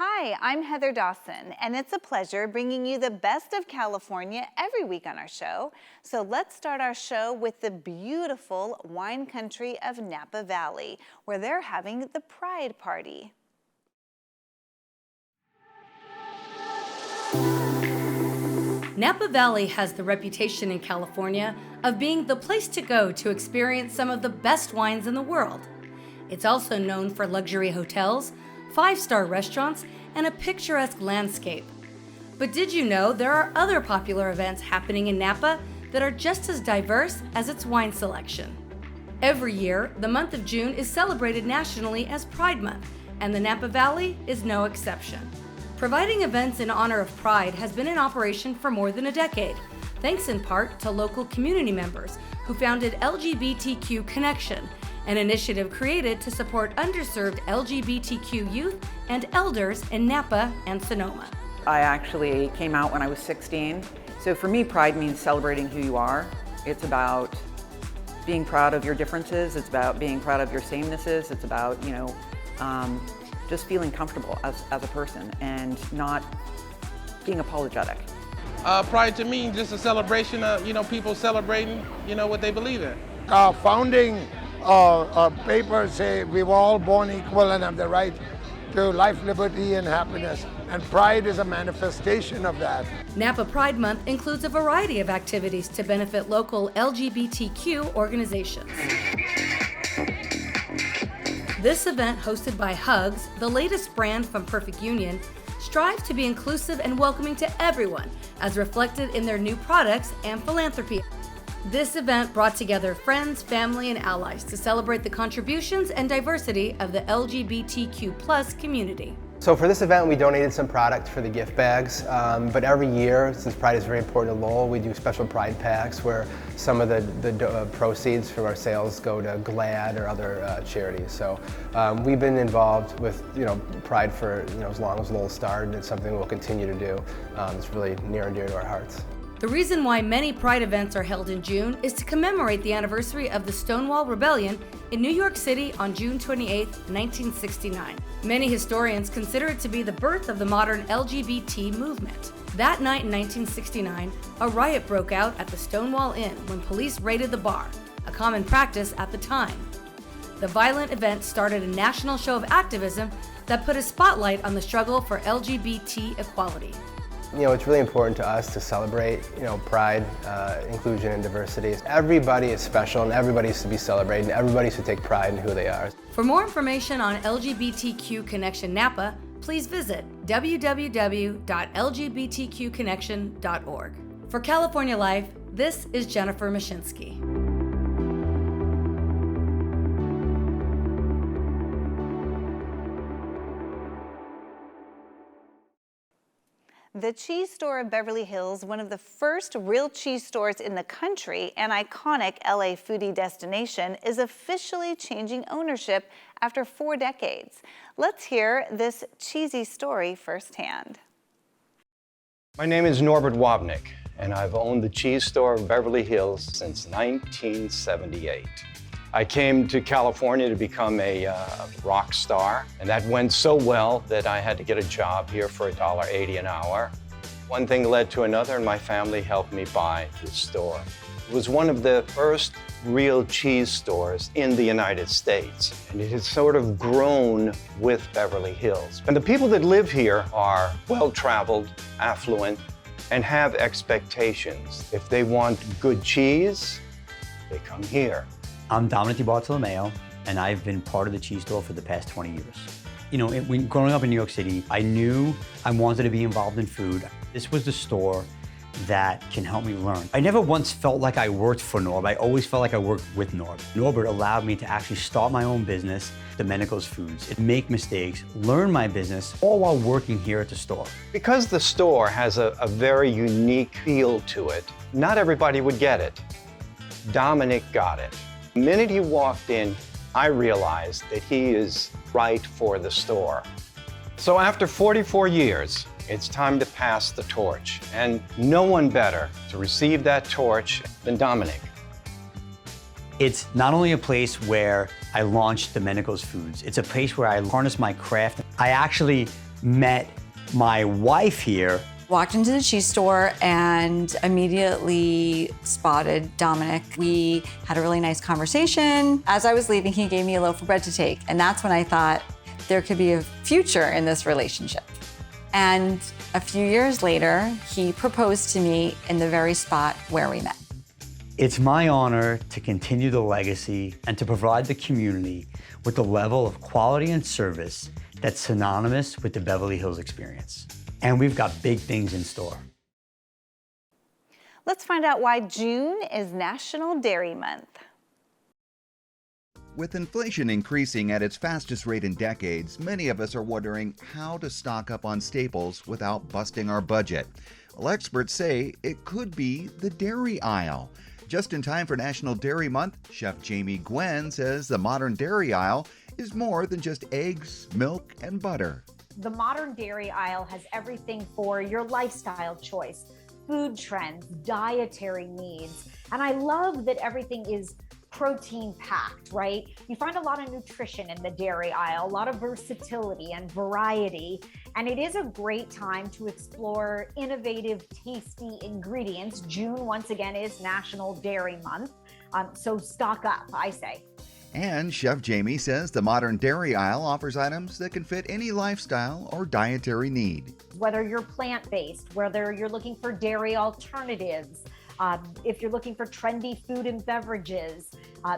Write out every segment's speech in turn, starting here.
Hi, I'm Heather Dawson, and it's a pleasure bringing you the best of California every week on our show. So let's start our show with the beautiful wine country of Napa Valley, where they're having the Pride Party. Napa Valley has the reputation in California of being the place to go to experience some of the best wines in the world. It's also known for luxury hotels, five-star restaurants, and a picturesque landscape. But did you know there are other popular events happening in Napa that are just as diverse as its wine selection? Every year, the month of June is celebrated nationally as Pride Month, and the Napa Valley is no exception. Providing events in honor of Pride has been in operation for more than a decade, thanks in part to local community members who founded LGBTQ Connection, an initiative created to support underserved LGBTQ youth and elders in Napa and Sonoma. I actually came out when I was 16. So for me, Pride means celebrating who you are. It's about being proud of your differences. It's about being proud of your samenesses. It's about, just feeling comfortable as a person and not being apologetic. Pride to me, just a celebration of, people celebrating, what they believe in. Our founding papers say we were all born equal and have the right to life, liberty, and happiness. And Pride is a manifestation of that. Napa Pride Month includes a variety of activities to benefit local LGBTQ organizations. This event, hosted by Hugs, the latest brand from Perfect Union, strives to be inclusive and welcoming to everyone, as reflected in their new products and philanthropy. This event brought together friends, family, and allies to celebrate the contributions and diversity of the LGBTQ+ community. So for this event, we donated some product for the gift bags, but every year, since Pride is very important to Lowell, we do special Pride packs where some of the proceeds from our sales go to GLAAD or other charities. So we've been involved with Pride for as long as Lowell started, and it's something we'll continue to do. It's really near and dear to our hearts. The reason why many Pride events are held in June is to commemorate the anniversary of the Stonewall Rebellion in New York City on June 28, 1969. Many historians consider it to be the birth of the modern LGBT movement. That night in 1969, a riot broke out at the Stonewall Inn when police raided the bar, a common practice at the time. The violent event started a national show of activism that put a spotlight on the struggle for LGBT equality. It's really important to us to celebrate, pride, inclusion, and diversity. Everybody is special, and everybody is to be celebrated, and everybody should take pride in who they are. For more information on LGBTQ Connection Napa, please visit www.lgbtqconnection.org. For California Life, this is Jennifer Mashinsky. The Cheese Store of Beverly Hills, one of the first real cheese stores in the country, an iconic LA foodie destination, is officially changing ownership after 4 decades. Let's hear this cheesy story firsthand. My name is Norbert Wabnick, and I've owned the Cheese Store of Beverly Hills since 1978. I came to California to become a rock star, and that went so well that I had to get a job here for $1.80 an hour. One thing led to another, and my family helped me buy this store. It was one of the first real cheese stores in the United States, and it has sort of grown with Beverly Hills. And the people that live here are well-traveled, affluent, and have expectations. If they want good cheese, they come here. I'm Dominic and I've been part of the cheese store for the past 20 years. When growing up in New York City, I knew I wanted to be involved in food. This was the store that can help me learn. I never once felt like I worked for Norb. I always felt like I worked with Norb. Norbert allowed me to actually start my own business, Domenico's Foods, make mistakes, learn my business, all while working here at the store. Because the store has a very unique feel to it, not everybody would get it. Dominic got it. The minute he walked in, I realized that he is right for the store. So after 44 years, it's time to pass the torch, and no one better to receive that torch than Dominic. It's not only a place where I launched Domenico's Foods, it's a place where I harness my craft. I actually met my wife here. Walked into the cheese store and immediately spotted Dominic. We had a really nice conversation. As I was leaving, he gave me a loaf of bread to take. And that's when I thought there could be a future in this relationship. And a few years later, he proposed to me in the very spot where we met. It's my honor to continue the legacy and to provide the community with the level of quality and service that's synonymous with the Beverly Hills experience. And we've got big things in store. Let's find out why June is National Dairy Month. With inflation increasing at its fastest rate in decades, many of us are wondering how to stock up on staples without busting our budget. Well, experts say it could be the dairy aisle. Just in time for National Dairy Month, Chef Jamie Gwen says the modern dairy aisle is more than just eggs, milk, and butter. The modern dairy aisle has everything for your lifestyle choice, food trends, dietary needs. And I love that everything is protein packed, right? You find a lot of nutrition in the dairy aisle, a lot of versatility and variety. And it is a great time to explore innovative, tasty ingredients. June, once again, is National Dairy Month. So stock up, I say. And Chef Jamie says the modern dairy aisle offers items that can fit any lifestyle or dietary need. Whether you're plant-based, whether you're looking for dairy alternatives, if you're looking for trendy food and beverages,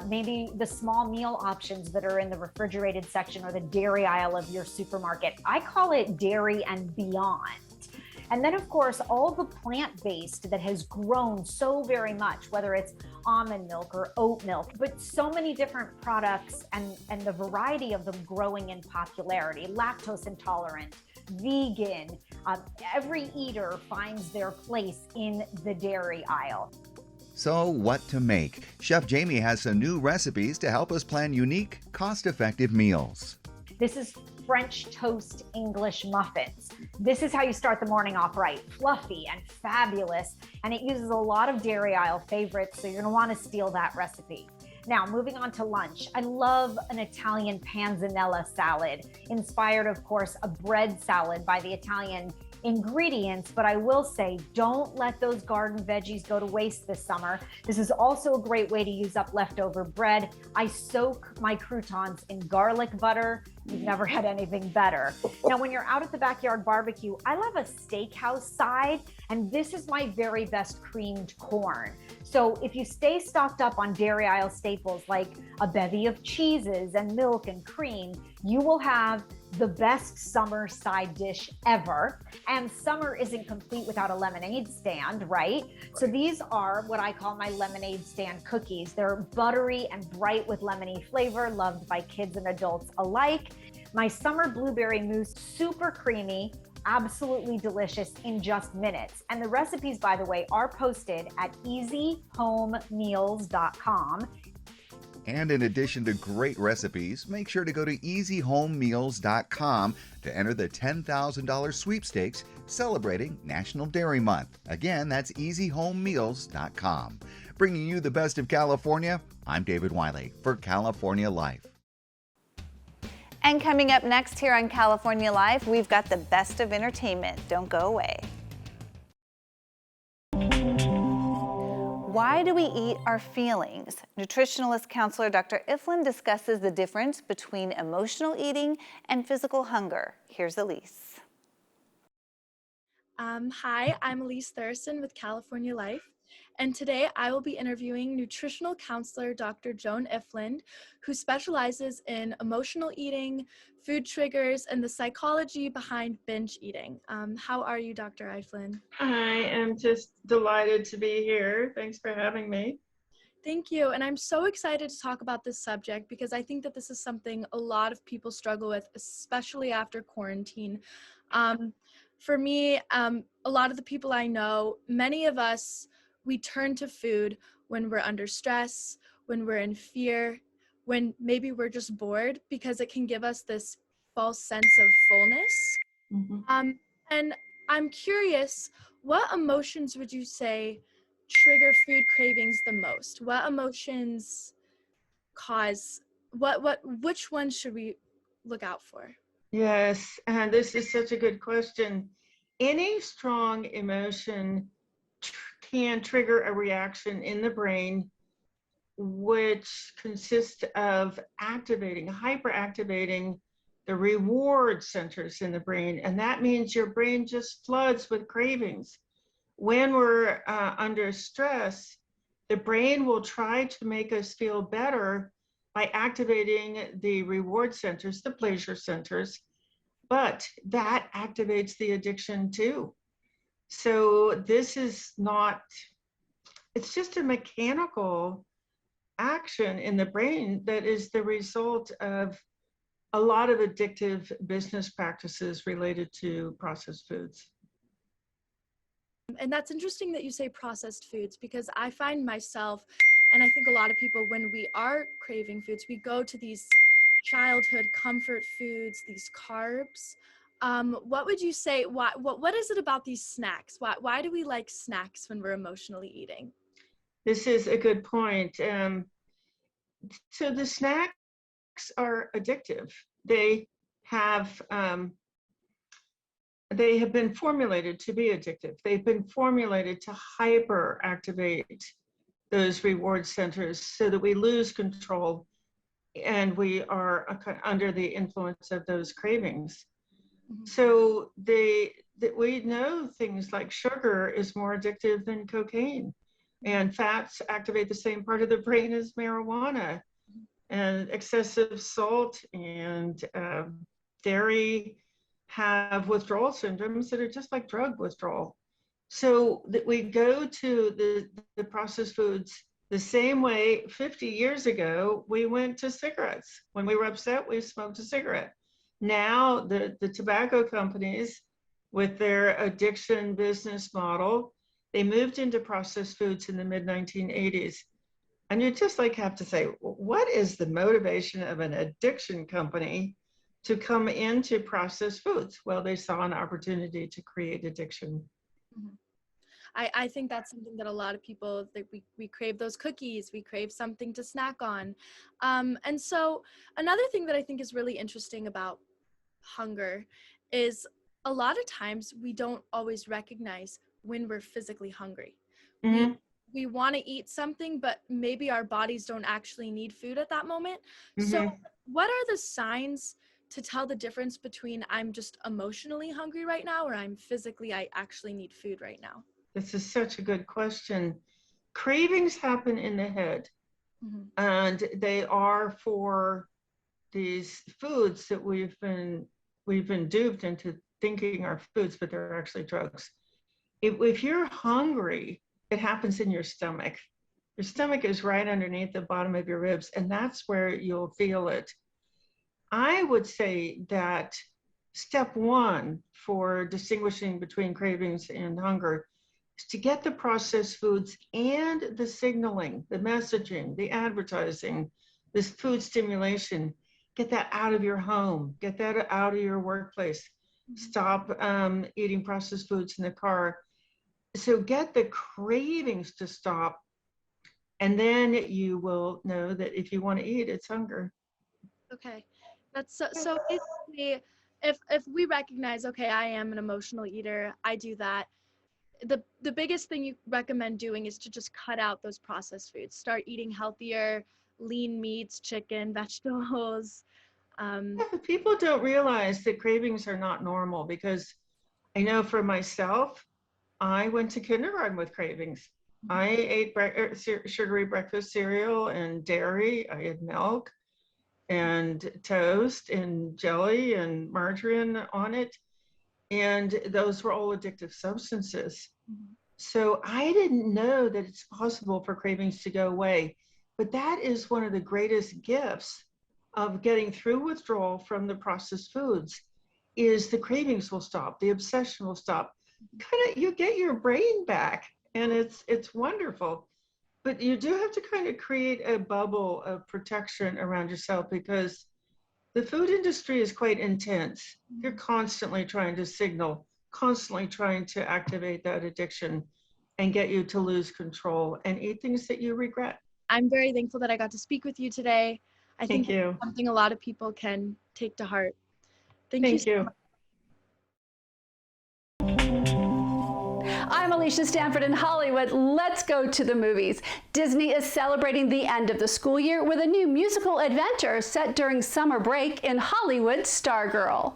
maybe the small meal options that are in the refrigerated section or the dairy aisle of your supermarket. I call it dairy and beyond. And then, of course, all the plant-based that has grown so very much, whether it's almond milk or oat milk, but so many different products and the variety of them growing in popularity, lactose intolerant, vegan, every eater finds their place in the dairy aisle. So what to make? Chef Jamie has some new recipes to help us plan unique, cost-effective meals. This is French toast English muffins. This is how you start the morning off right. Fluffy and fabulous, and it uses a lot of dairy aisle favorites, so you're gonna wanna steal that recipe. Now, moving on to lunch, I love an Italian panzanella salad, inspired, of course, a bread salad by the Italian ingredients, but I will say, don't let those garden veggies go to waste this summer. This is also a great way to use up leftover bread. I soak my croutons in garlic butter. You've never had anything better. Now, when you're out at the backyard barbecue, I love a steakhouse side, and this is my very best creamed corn. So if you stay stocked up on dairy aisle staples like a bevy of cheeses and milk and cream, you will have the best summer side dish ever. And summer isn't complete without a lemonade stand, right? So these are what I call my lemonade stand cookies. They're buttery and bright with lemony flavor, loved by kids and adults alike. My summer blueberry mousse, super creamy, absolutely delicious in just minutes. And the recipes, by the way, are posted at easyhomemeals.com. And in addition to great recipes, make sure to go to easyhomemeals.com to enter the $10,000 sweepstakes celebrating National Dairy Month. Again, that's easyhomemeals.com. Bringing you the best of California, I'm David Wiley for California Life. And coming up next here on California Life, we've got the best of entertainment. Don't go away. Why do we eat our feelings? Nutritionalist counselor Dr. Iflin discusses the difference between emotional eating and physical hunger. Here's Elise. Hi, I'm Elise Thurston with California Life, and today I will be interviewing nutritional counselor Dr. Joan Iflin, who specializes in emotional eating, food triggers, and the psychology behind binge eating. How are you, Dr. Iflin? I am just delighted to be here. Thanks for having me. Thank you, and I'm so excited to talk about this subject because I think that this is something a lot of people struggle with, especially after quarantine. For me, a lot of the people I know, many of us, we turn to food when we're under stress, when we're in fear, when maybe we're just bored, because it can give us this false sense of fullness. And I'm curious, what emotions would you say trigger food cravings the most? What emotions cause, which ones should we look out for? Yes, and this is such a good question. Any strong emotion can trigger a reaction in the brain, which consists of hyperactivating the reward centers in the brain. And that means your brain just floods with cravings. When we're under stress, the brain will try to make us feel better by activating the reward centers, the pleasure centers, but that activates the addiction too. So this is not, it's just a mechanical action in the brain that is the result of a lot of addictive business practices related to processed foods. And that's interesting that you say processed foods, because I find myself, and I think a lot of people, when we are craving foods, we go to these childhood comfort foods, these carbs. What would you say, what is it about these snacks? Why do we like snacks when we're emotionally eating? This is a good point. So the snacks are addictive. They have been formulated to be addictive. They've been formulated to hyperactivate those reward centers so that we lose control and we are under the influence of those cravings. So we know things like sugar is more addictive than cocaine, and fats activate the same part of the brain as marijuana, and excessive salt and dairy have withdrawal syndromes that are just like drug withdrawal. So that we go to the processed foods the same way 50 years ago we went to cigarettes. When we were upset, we smoked a cigarette. Now the tobacco companies, with their addiction business model, they moved into processed foods in the mid-1980s. And you just like have to say, what is the motivation of an addiction company to come into processed foods? Well, they saw an opportunity to create addiction. Mm-hmm. I think that's something that a lot of people, that we crave those cookies, we crave something to snack on. And so another thing that I think is really interesting about hunger is a lot of times we don't always recognize when we're physically hungry. Mm-hmm. We want to eat something, but maybe our bodies don't actually need food at that moment. Mm-hmm. So what are the signs to tell the difference between I'm just emotionally hungry right now or I actually need food right now? This is such a good question. Cravings happen in the head, Mm-hmm. and they are for these foods that we've been duped into thinking are foods, but they're actually drugs. If you're hungry, it happens in your stomach. Your stomach is right underneath the bottom of your ribs, and that's where you'll feel it. I would say that step one for distinguishing between cravings and hunger is to get the processed foods and the signaling, the messaging, the advertising, this food stimulation, get that out of your home, get that out of your workplace. Stop eating processed foods in the car. So get the cravings to stop, and then you will know that if you want to eat, it's hunger. Okay, that's so basically, if we recognize, okay, I am an emotional eater, I do that. The biggest thing you recommend doing is to just cut out those processed foods. Start eating healthier, lean meats, chicken, vegetables. People don't realize that cravings are not normal, because I know for myself, I went to kindergarten with cravings. I ate sugary breakfast cereal and dairy. I had milk and toast and jelly and margarine on it. And those were all addictive substances. Mm-hmm. So I didn't know that it's possible for cravings to go away. But that is one of the greatest gifts of getting through withdrawal from the processed foods, is the cravings will stop, the obsession will stop. You get your brain back, and it's wonderful. But you do have to kind of create a bubble of protection around yourself, because the food industry is quite intense. You're constantly trying to signal, constantly trying to activate that addiction and get you to lose control and eat things that you regret. I'm very thankful that I got to speak with you today. I think Thank you. it's something a lot of people can take to heart. Thank you. I'm Alicia Stanford in Hollywood. Let's go to the movies. Disney is celebrating the end of the school year with a new musical adventure set during summer break in Hollywood's Stargirl.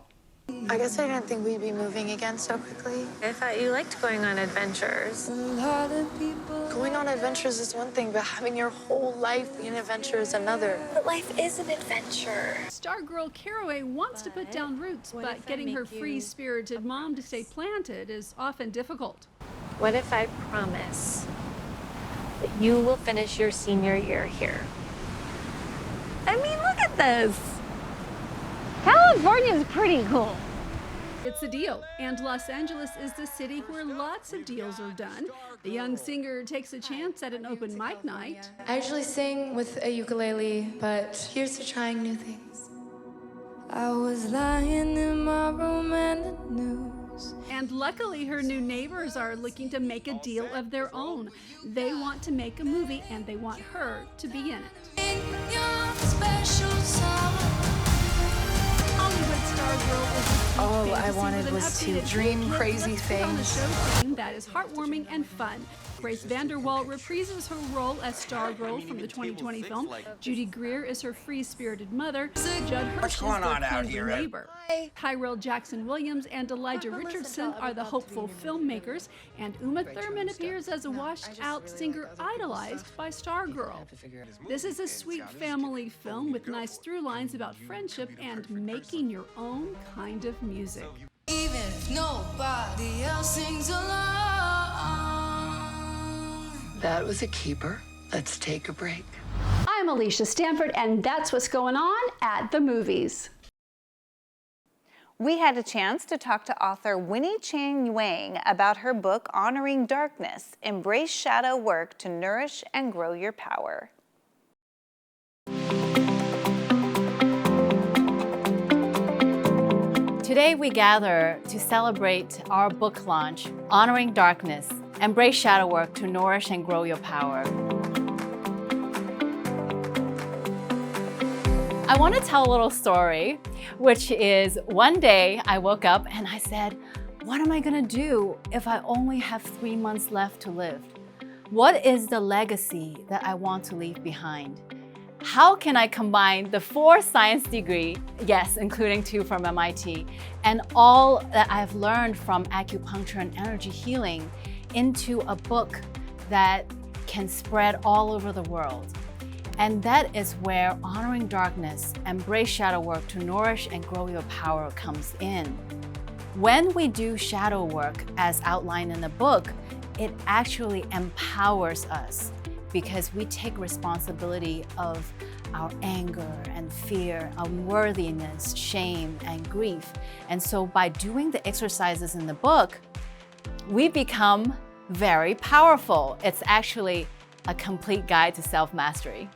I guess I didn't think we'd be moving again so quickly. I thought you liked going on adventures. Going on adventures is one thing, but having your whole life be an adventure is another. But life is an adventure. Stargirl Caraway wants to put down roots, but getting her free-spirited mom to stay planted is often difficult. What if I promise that you will finish your senior year here? I mean, look at this. California is pretty cool. It's a deal, and Los Angeles is the city where lots of deals are done. The young singer takes a chance at an open mic night. I usually sing with a ukulele, but here's to trying new things. I was lying in my room and the news. And luckily, her new neighbors are looking to make a deal of their own. They want to make a movie, and they want her to be in it. In your special song. Hollywood Stargirl is a sweet All I fantasy wanted with an was to updated dream look crazy that's put on a things. show theme that is heartwarming and fun. Grace Vanderwall reprises her role as Stargirl from the 2020 film. Judy Greer is her free-spirited mother. Judd Hirsch is their clever neighbor. Tyrell Jackson Williams and Elijah Richardson are the hopeful filmmakers, and Uma Thurman appears as a washed-out singer idolized by Stargirl. This is a sweet family film with nice through lines about friendship and making your own kind of music. Even if nobody else sings along. That was a keeper. Let's take a break. I'm Alicia Stanford, and that's what's going on at the movies. We had a chance to talk to author Winnie Chang Wang about her book, Honoring Darkness, Embrace Shadow Work to Nourish and Grow Your Power. Today we gather to celebrate our book launch, Honoring Darkness, Embrace Shadow Work to Nourish and Grow Your Power. I want to tell a little story, which is one day I woke up and I said, what am I going to do if I only have 3 months left to live? What is the legacy that I want to leave behind? How can I combine the 4 science degrees, yes, including 2 from MIT, and all that I've learned from acupuncture and energy healing into a book that can spread all over the world? And that is where Honoring Darkness, Embrace Shadow Work to Nourish and Grow Your Power comes in. When we do shadow work, as outlined in the book, it actually empowers us because we take responsibility of our anger and fear, unworthiness, shame, and grief. And so by doing the exercises in the book, we become very powerful. It's actually a complete guide to self-mastery.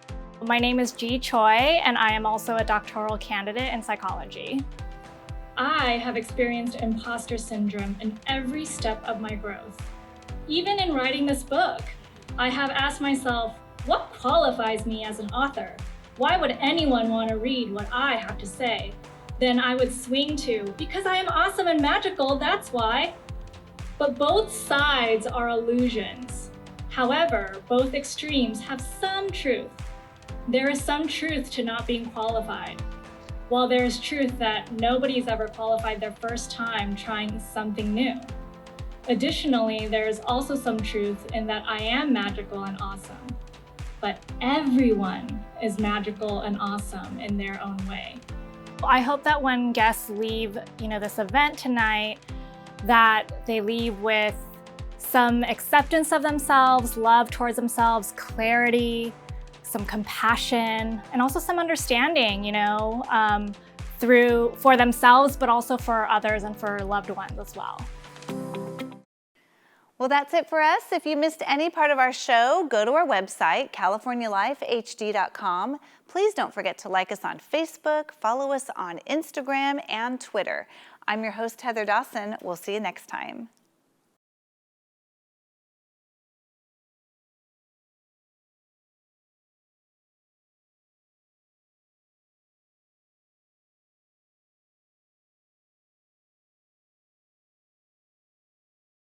My name is Ji Choi, and I am also a doctoral candidate in psychology. I have experienced imposter syndrome in every step of my growth. Even in writing this book, I have asked myself, what qualifies me as an author? Why would anyone want to read what I have to say? Then I would swing to, because I am awesome and magical, that's why. But both sides are illusions. However, both extremes have some truth. There is some truth to not being qualified, while there is truth that nobody's ever qualified their first time trying something new. Additionally, there is also some truth in that I am magical and awesome, but everyone is magical and awesome in their own way. I hope that when guests leave, this event tonight, that they leave with some acceptance of themselves, love towards themselves, clarity, some compassion, and also some understanding, for themselves, but also for others and for loved ones as well. Well, that's it for us. If you missed any part of our show, go to our website, californialifehd.com. Please don't forget to like us on Facebook, follow us on Instagram and Twitter. I'm your host, Heather Dawson. We'll see you next time.